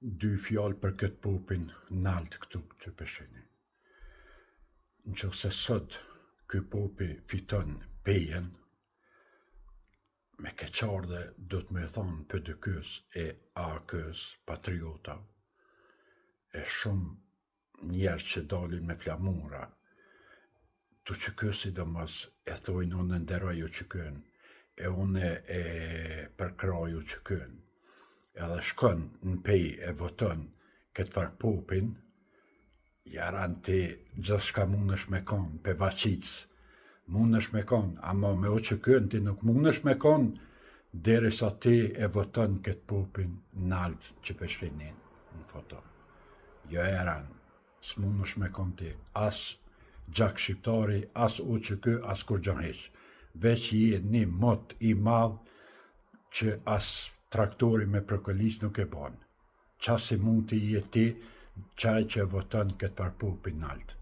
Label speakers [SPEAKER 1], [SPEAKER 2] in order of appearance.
[SPEAKER 1] dy fjalë për këtë popin nalt këtu që peshini. Në që se sot ky popi fiton pejen, me keqardhe do të me thonë PDK-s e AK-s, patriota, e shumë njerë që dalin me flamura, të që kësi do mos e thojnë unë nderaju që kënë, e unë e përkraju që kënë, edhe shkon në pej e voton këtë farë popin, jaran ti gjithë shka mundesh me konë, pe vaqic, mundesh me konë, ama me o që kënë ti nuk mundesh me konë, deri sa ti e voton këtë popin nalt që peshinin në foto. Jo jaran, s'mundesh me konë ti, as gjak shqiptari, as o që kë, as kur gjan heq. Veç je një mot i madh që as traktori me prokolis nuk e banë. Qa si mund të je ti, qaj që voton këtë farë popin nalt.